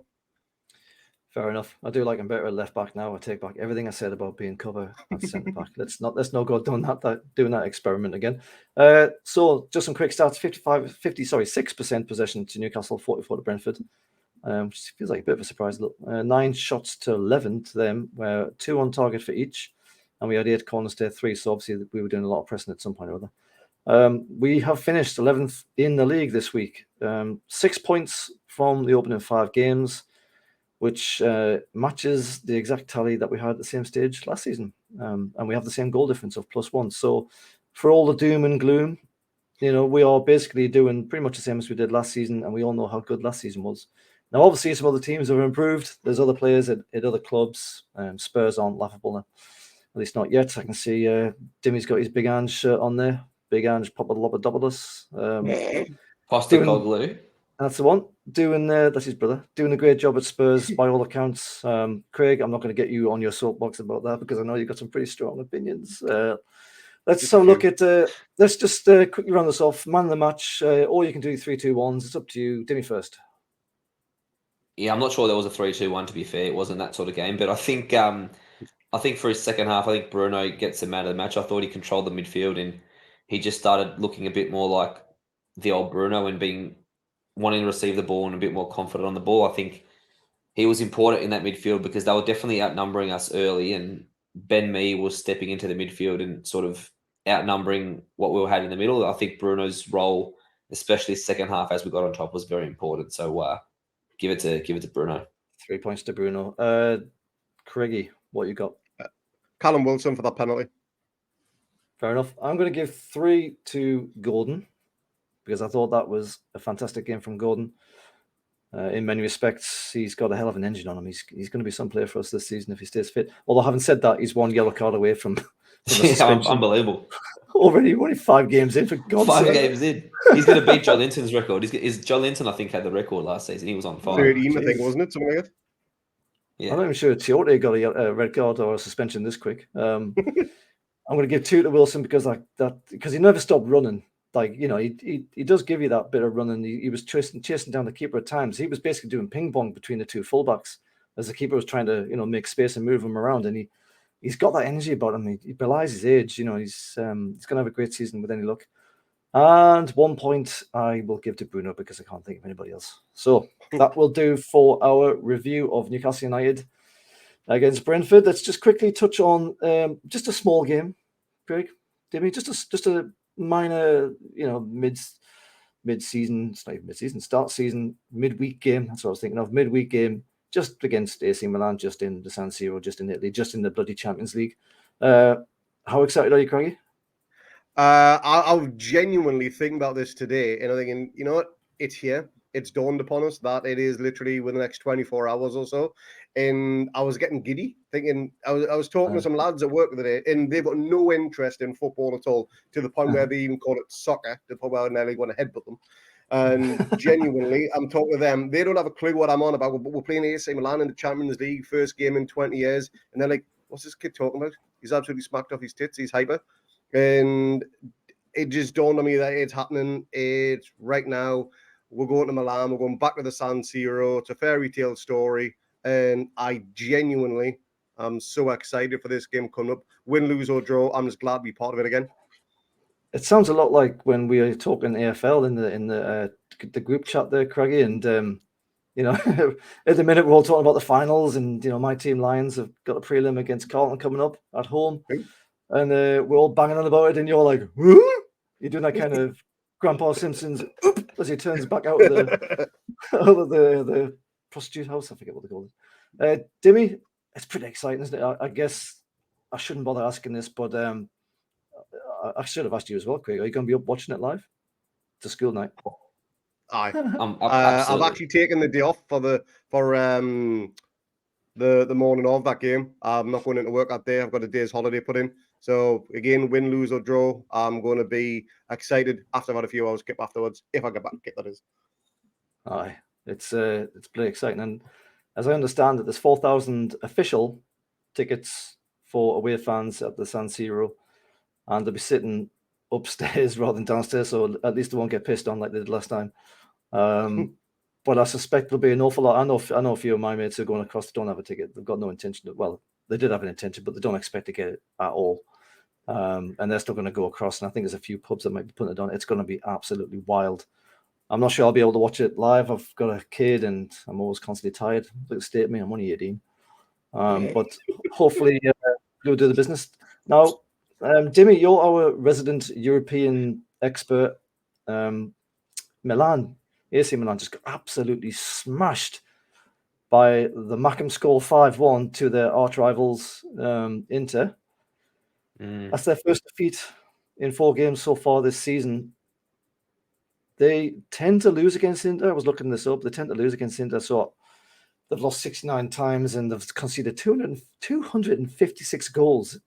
Fair enough. I do like him better at left back now. I take back everything I said about being cover at centre back. Let's not go doing that experiment again. So just some quick stats: 6% possession to Newcastle, 44 to Brentford, which feels like a bit of a surprise. 9 shots to 11 to them, where 2 on target for each, and we had 8 corners to 3. So obviously we were doing a lot of pressing at some point or other. We have finished 11th in the league this week, 6 points from the opening 5 games, which matches the exact tally that we had at the same stage last season. And we have the same goal difference of +1. So for all the doom and gloom, we are basically doing pretty much the same as we did last season, and we all know how good last season was. Now, obviously, some other teams have improved. There's other players at other clubs. Spurs aren't laughable, at least not yet. I can see Dimi's got his Big Ange shirt on there. Big Ange Papadopoulos. Postecoglou. That's the one. That's his brother. Doing a great job at Spurs by all accounts. Craig, I'm not going to get you on your soapbox about that because I know you've got some pretty strong opinions. Let's have a look at. Let's just quickly run this off. Man of the match, or you can do 3-2-1s. It's up to you. Dimi first. Yeah, I'm not sure there was a 3-2-1. To be fair, it wasn't that sort of game. But I think for his second half, I think Bruno gets the man of the match. I thought he controlled the midfield and he just started looking a bit more like the old Bruno and wanting to receive the ball and a bit more confident on the ball. I think he was important in that midfield because they were definitely outnumbering us early, and Ben Mee was stepping into the midfield and sort of outnumbering what we had in the middle. I think Bruno's role, especially second half as we got on top, was very important. So give it to Bruno. 3 points to Bruno. Craigie, what you got? Callum Wilson for that penalty. Fair enough. I'm going to give 3 to Gordon because I thought that was a fantastic game from Gordon. In many respects, he's got a hell of an engine on him. He's going to be some player for us this season if he stays fit. Although, having said that, he's 1 yellow card away from a suspension. Unbelievable. Already only 5 games in, for God's sake. 5 games in. He's going to beat Joe Linton's record. Joe Linton, I think, had the record last season. He was on fire. 13, I think, wasn't it? Something like that. Yeah. I'm not even sure Tiote got a red card or a suspension this quick. I'm going to give 2 to Wilson because he never stopped running. Like, you know, he does give you that bit of running. He was chasing down the keeper at times. He was basically doing ping pong between the 2 fullbacks as the keeper was trying to, you know, make space and move him around. And he's got that energy about him. He belies his age. You know, he's going to have a great season with any luck. And 1 point I will give to Bruno because I can't think of anybody else. So that will do for our review of Newcastle United against Brentford. Let's just quickly touch on just a small game, Craig. Dimi, just a minor, you know, mid-season, it's not even mid-season, start season, midweek game. That's what I was thinking of. Midweek game, just against AC Milan, just in the San Siro, just in Italy, just in the bloody Champions League. How excited are you, Craigie? I'll genuinely think about this today, and I'm thinking, you know what? It's here. It's dawned upon us that it is literally within the next 24 hours or so. And I was getting giddy, thinking I was talking to some lads at work the other day, and they've got no interest in football at all, to the point where they even call it soccer, to the point where I nearly want to headbutt them. And genuinely, I'm talking to them. They don't have a clue what I'm on about. We're playing AC Milan in the Champions League, first game in 20 years, and they're like, "What's this kid talking about? He's absolutely smacked off his tits. He's hyper." And it just dawned on me that it's happening. It's right now. We're going to Milan. We're going back to the San Siro. It's a fairy tale story. And I genuinely am so excited for this game coming up. Win, lose, or draw, I'm just glad to be part of it again. It sounds a lot like when we were talking AFL in the group chat there, Craigie. And, you know, at the minute, we're all talking about the finals. And, you know, my team Lions have got a prelim against Carlton coming up at home. And we're all banging on about it. And you're like, whoo? You're doing that kind of Grandpa Simpson's as he turns back out of the prostitute house. I forget what they call it. Dimi, it's pretty exciting, isn't it? I guess I shouldn't bother asking this, but I should have asked you as well, Craig. Are you going to be up watching it live? It's a school night. Aye. I've actually taken the day off for the morning of that game. I'm not going into work that day. I've got a day's holiday put in. So again, win, lose or draw, I'm going to be excited after I've had a few hours skip afterwards, if I get back to kit, that is. Aye, it's pretty exciting. And as I understand it, there's 4,000 official tickets for away fans at the San Siro, and they'll be sitting upstairs rather than downstairs, so at least they won't get pissed on like they did last time. But I suspect there'll be an awful lot. I know a few of my mates who are going across don't have a ticket. They've got no intention. Well, they did have an intention, but they don't expect to get it at all. And they're still going to go across. And I think there's a few pubs that might be putting it on. It's going to be absolutely wild. I'm not sure I'll be able to watch it live. I've got a kid and I'm always constantly tired. Look at the state of me. I'm only 18. But hopefully you'll do the business. Now, Dimi, you're our resident European expert. Milan. AC Milan just got absolutely smashed by the Mackem score 5-1 to their arch rivals Inter. That's their first defeat in 4 games so far this season. They tend to lose against Inter. I was looking this up. They tend to lose against Inter. So they've lost 69 times and they've conceded 256 goals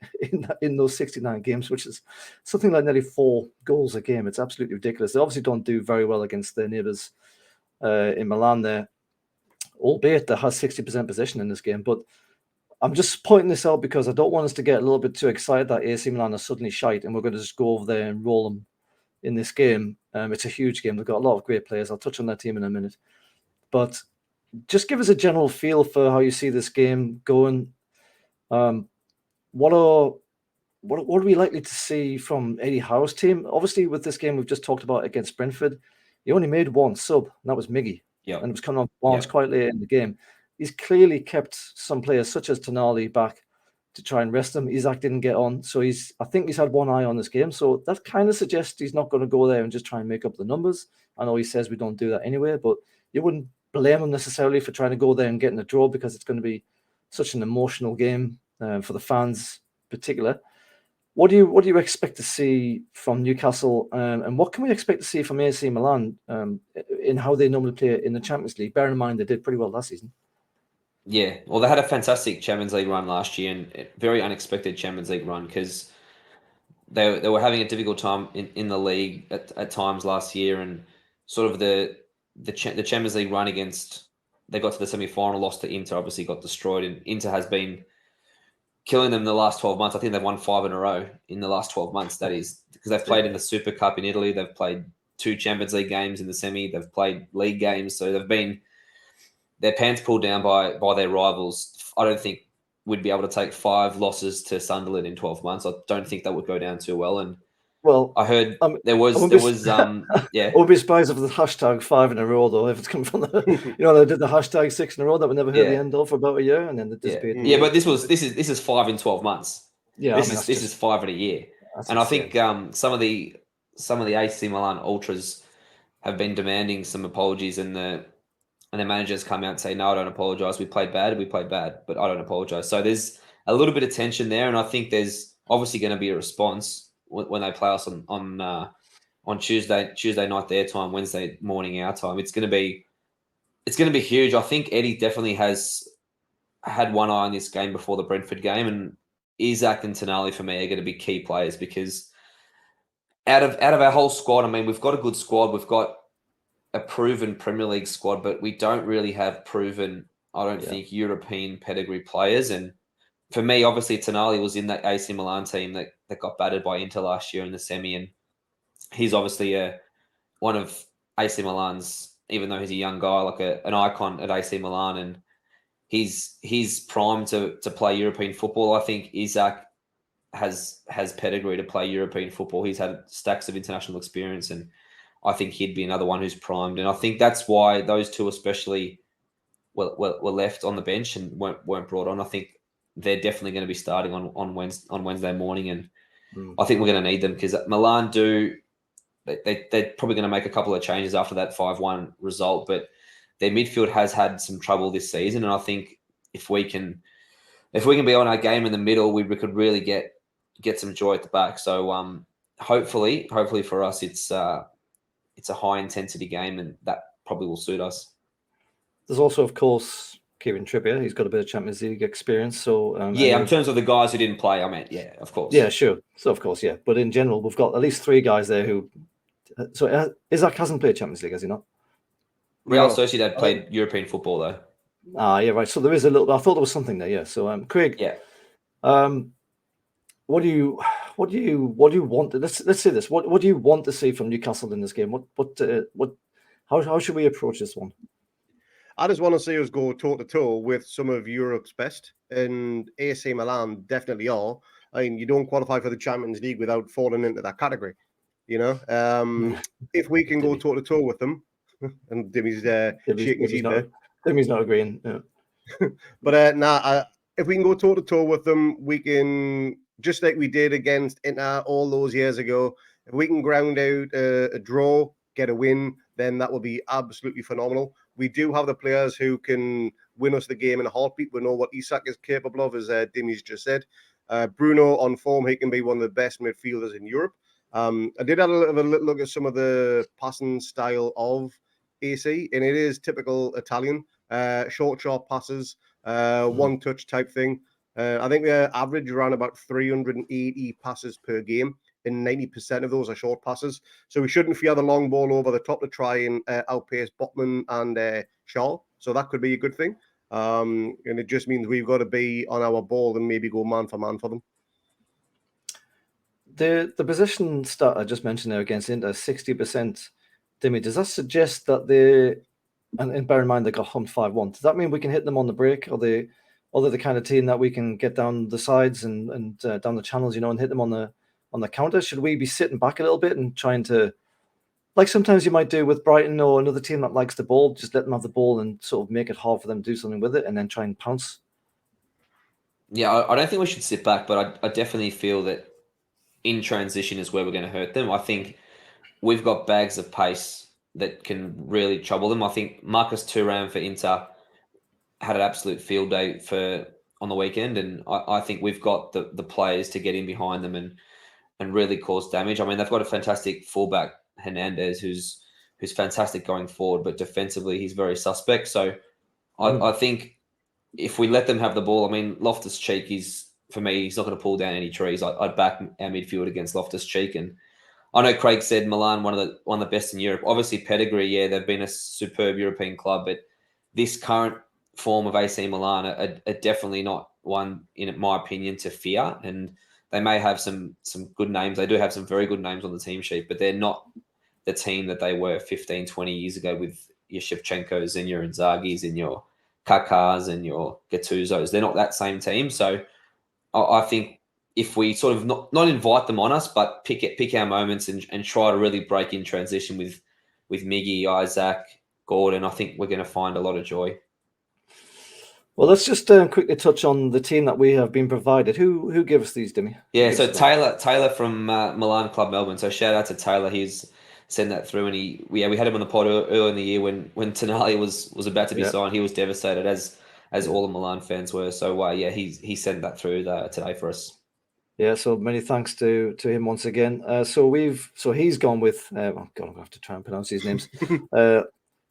in those 69 games, which is something like nearly 4 goals a game. It's absolutely ridiculous. They obviously don't do very well against their neighbours in Milan there, albeit they has 60% possession in this game. But I'm just pointing this out because I don't want us to get a little bit too excited that AC Milan are suddenly shite and we're going to just go over there and roll them in this game. It's a huge game. They've got a lot of great players. I'll touch on that team in a minute. But just give us a general feel for how you see this game going. What are we likely to see from Eddie Howe's team? Obviously, with this game we've just talked about against Brentford, he only made 1 sub, and that was Miggy. Yeah. And it was coming on quite late in the game. He's clearly kept some players such as Tonali back to try and rest him. Isaac didn't get on, so I think he's had one eye on this game. So that kind of suggests he's not going to go there and just try and make up the numbers. I know he says we don't do that anyway, but you wouldn't blame him necessarily for trying to go there and getting a draw, because it's going to be such an emotional game for the fans in particular. What do you expect to see from Newcastle, and what can we expect to see from AC Milan in how they normally play in the Champions League? Bear in mind they did pretty well last season. Yeah, well, they had a fantastic Champions League run last year, and a very unexpected Champions League run because they were having a difficult time in the league at times last year, and sort of the Champions League run against, they got to the semi-final, lost to Inter, obviously got destroyed, and Inter has been killing them the last 12 months. I think they've won 5 in a row in the last 12 months. That is because they've played in the Super Cup in Italy. They've played 2 Champions League games in the semi. They've played league games. So they've been their pants pulled down by their rivals. I don't think we'd be able to take 5 losses to Sunderland in 12 months. I don't think that would go down too well. And well, I heard there was I would be surprised if the hashtag 5 in a row, though, if it's coming from the they did the hashtag 6 in a row that we never heard the end of for about a year, and then it disappeared. Yeah, but this is 5 in 12 months. Yeah, this is 5 in a year. And I think some of the AC Milan ultras have been demanding some apologies, and the managers come out and say, no, I don't apologise. We played bad, but I don't apologise. So there's a little bit of tension there, and I think there's obviously going to be a response when they play us on Tuesday night their time, Wednesday morning our time. It's going to be huge. I think Eddie definitely has had one eye on this game before the Brentford game, and Isaac and Tonali for me are going to be key players because out of our whole squad, I mean, we've got a good squad. We've got a proven Premier League squad, but we don't really have proven, I don't think, European pedigree players. And for me, obviously, Tonali was in that AC Milan team that got battered by Inter last year in the semi, and he's obviously one of AC Milan's, even though he's a young guy, like an icon at AC Milan, and he's primed to play European football. I think Isaac has pedigree to play European football. He's had stacks of international experience, and I think he'd be another one who's primed. And I think that's why those two especially were left on the bench and weren't brought on. I think they're definitely going to be starting on Wednesday morning, and I think we're going to need them because Milan they're probably going to make a couple of changes after that 5-1 result, but their midfield has had some trouble this season, and I think if we can be on our game in the middle, we could really get some joy at the back. So hopefully for us, it's a high intensity game, and that probably will suit us. There's also, of course, Kieran Trippier. He's got a bit of Champions League experience. So in terms of the guys who didn't play, I meant, of course. Yeah, sure. So of course, but in general, we've got at least 3 guys there who. So Isaac hasn't played Champions League, has he not? Real Sociedad played European football though. Yeah, right. So there is a little. I thought there was something there. Yeah. So Craig. Yeah. What do you want? Let's say this. What do you want to see from Newcastle in this game? How should we approach this one? I just want to see us go toe-to-toe with some of Europe's best, and AC Milan definitely are. I mean, you don't qualify for the Champions League without falling into that category, If we can go toe-to-toe with them, and Dimi's shaking his head there. Dimi's not agreeing. Yeah. But if we can go toe-to-toe with them, we can, just like we did against Inter all those years ago, if we can ground out a draw, get a win, then that will be absolutely phenomenal. We do have the players who can win us the game in a heartbeat. We know what Isak is capable of, as Dimi's just said. Bruno on form, he can be one of the best midfielders in Europe. I did have a little look at some of the passing style of AC, and it is typical Italian, short, sharp passes, one-touch type thing. I think the average around about 380 passes per game, and 90% of those are short passes. So we shouldn't fear the long ball over the top to try and outpace Botman and Shaw. So that could be a good thing. And it just means we've got to be on our ball and maybe go man for man for them. The position stat I just mentioned there against Inter, 60%. Dimi, does that suggest that and bear in mind they got humped 5-1, does that mean we can hit them on the break? Are they the kind of team that we can get down the sides and down the channels, and hit them on the counter? Should we be sitting back a little bit and trying to, like sometimes you might do with Brighton or another team that likes the ball, just let them have the ball and sort of make it hard for them to do something with it and then try and pounce? Yeah, I don't think we should sit back, but I definitely feel that in transition is where we're going to hurt them. I think we've got bags of pace that can really trouble them. I think Marcus Thuram for Inter had an absolute field day on the weekend, and I think we've got the players to get in behind them and really cause damage. I mean, they've got a fantastic fullback, Hernandez, who's fantastic going forward, but defensively he's very suspect. So I think if we let them have the ball, I mean, Loftus-Cheek is, for me, he's not going to pull down any trees. I'd back our midfield against Loftus-Cheek, and I know Craig said Milan one of the best in Europe. Obviously, pedigree, yeah, they've been a superb European club, but this current form of AC Milan are definitely not one, in my opinion, to fear. And they may have some good names. They do have some very good names on the team sheet, but they're not the team that they were 15, 20 years ago with your Shevchenkos and your Inzagis and your Kakas and your Gattusos. They're not that same team. So I think if we sort of not invite them on us, but pick our moments and try to really break in transition with Miggy, Isaac, Gordon, I think we're going to find a lot of joy. Well, let's just quickly touch on the team that we have been provided. Who gives these, Dimi? Yeah, so Taylor from Milan Club Melbourne. So shout out to Taylor. He's sent that through, and we had him on the pod earlier in the year when Tonali was about to be signed. He was devastated, as all the Milan fans were. So yeah, he sent that through today for us. Yeah, so many thanks to him once again. So he's gone with God, I'm gonna have to try and pronounce these names.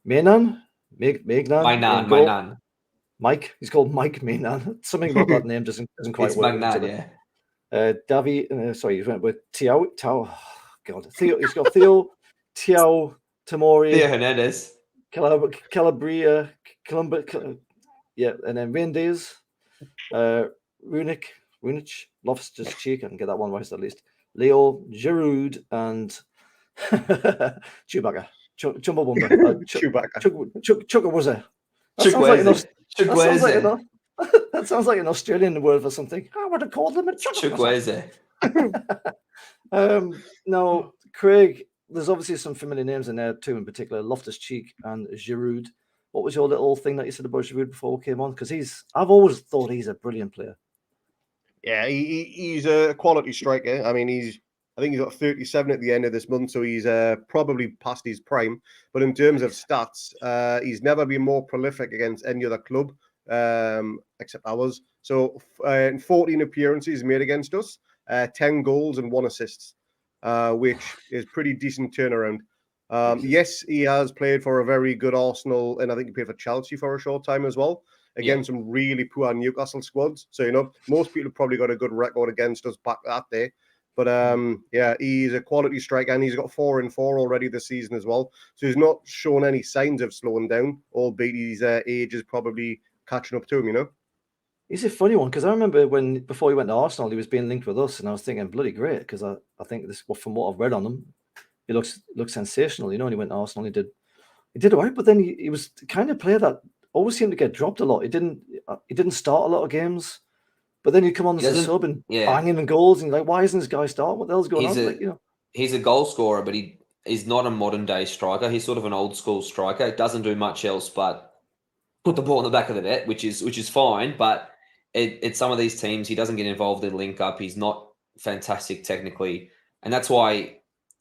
Megnan, Mike. He's called Mike Megnan. Something about that name doesn't quite work with each other. Yeah. Davi, sorry, he went with Theo. God, Theo. He's got Theo, Tiao, Tamori, Theo Hernandez, Calabria, yeah, and then Reindeers, Runic, Loftus-Cheek. I can get that one right at least. Leo, Giroud, and Chewbacca. Chumbawamba. Chuckawuzza. That sounds like an Australian word for something. I would have called them a Chukwueze. Now, Craig, there's obviously some familiar names in there too, in particular Loftus-Cheek and Giroud. What was your little thing that you said about Giroud before we came on? Because I've always thought he's a brilliant player. Yeah, he's a quality striker. I mean, I think he's got 37 at the end of this month, so he's probably past his prime. But in terms of stats, he's never been more prolific against any other club except ours. So in 14 appearances made against us, 10 goals and 1 assist, which is pretty decent turnaround. Yes, he has played for a very good Arsenal, and I think he played for Chelsea for a short time as well, against some really poor Newcastle squads. So, most people have probably got a good record against us back that day. But yeah, he's a quality striker, and he's got 4 in 4 already this season as well. So he's not shown any signs of slowing down, albeit his age is probably catching up to him, He's a funny one, because I remember before he went to Arsenal, he was being linked with us, and I was thinking, bloody great, because I think this, from what I've read on him, he looks sensational. And he went to Arsenal, he did all right, but then he was the kind of player that always seemed to get dropped a lot. He didn't start a lot of games, but then he'd come on as a sub and banging in goals, and you're like, why isn't this guy starting? What the hell's going on? He's a goal scorer, but he's not a modern day striker. He's sort of an old school striker. It doesn't do much else but put the ball in the back of the net, which is fine. But it's some of these teams, he doesn't get involved in link up. He's not fantastic technically, and that's why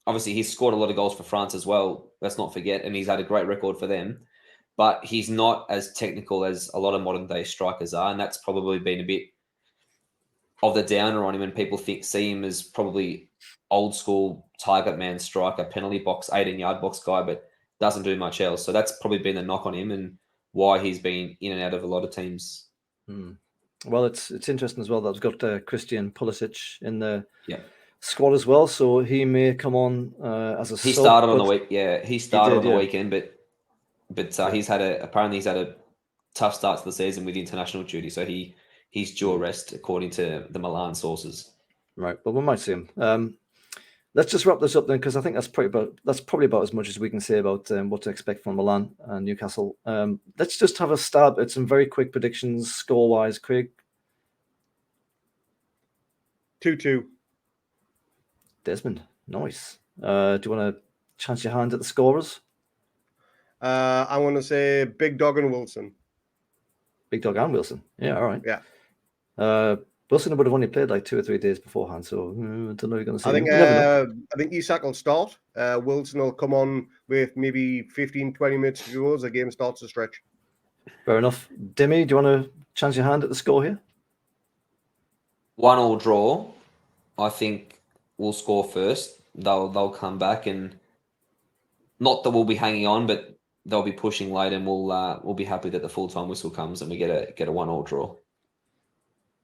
obviously he's scored a lot of goals for France as well. Let's not forget, and he's had a great record for them. But he's not as technical as a lot of modern day strikers are, and that's probably been a bit of the downer on him, and people see him as probably old school target man striker, penalty box, 18-yard box guy, but doesn't do much else. So that's probably been the knock on him and why he's been in and out of a lot of teams. Well, it's interesting as well that we've got Christian Pulisic in the squad as well, so he may come on as a sub. He started on the week. Yeah, he started on the weekend, but he's had a tough start to the season with international duty, so he's due a rest according to the Milan sources. Right, well, we might see him. Let's just wrap this up then, because I think that's probably about as much as we can say about what to expect from Milan and Newcastle. Let's just have a stab at some very quick predictions score-wise. Craig? 2-2. Desmond, nice. Do you want to chance your hand at the scorers? I want to say Big Dog and Wilson. Big Dog and Wilson. Yeah, all right. Yeah. Wilson would have only played like 2 or 3 days beforehand, so I don't know if you're going to see I him. think You never know. I think Isak will start. Wilson will come on with maybe 15, 20 minutes to go as the game starts to stretch. Fair enough. Dimi, do you want to chance your hand at the score here? 1-1 draw. I think we'll score first. They'll come back, and not that we'll be hanging on, but they'll be pushing late, and we'll be happy that the full-time whistle comes and we get a 1-1 draw.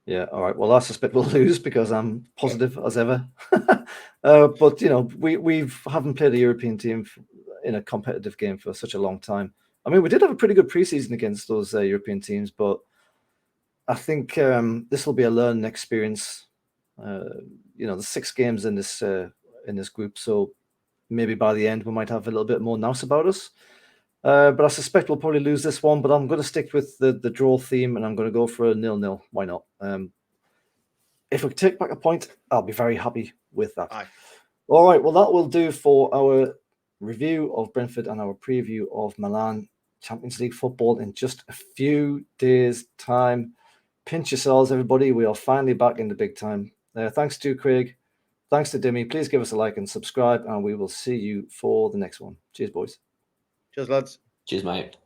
Yeah, all right. Well, I suspect we'll lose because I'm positive as ever. But we haven't played a European team in a competitive game for such a long time. I mean, we did have a pretty good preseason against those European teams, but I think this will be a learning experience. There's 6 games in this group, so maybe by the end we might have a little bit more nous about us. But I suspect we'll probably lose this one. But I'm going to stick with the draw theme, and I'm going to go for a 0-0. Why not? If we take back a point, I'll be very happy with that. Aye. All right. Well, that will do for our review of Brentford and our preview of Milan Champions League football in just a few days' time. Pinch yourselves, everybody. We are finally back in the big time. Thanks to Craig. Thanks to Dimi. Please give us a like and subscribe, and we will see you for the next one. Cheers, boys. Cheers, lads. Cheers, mate.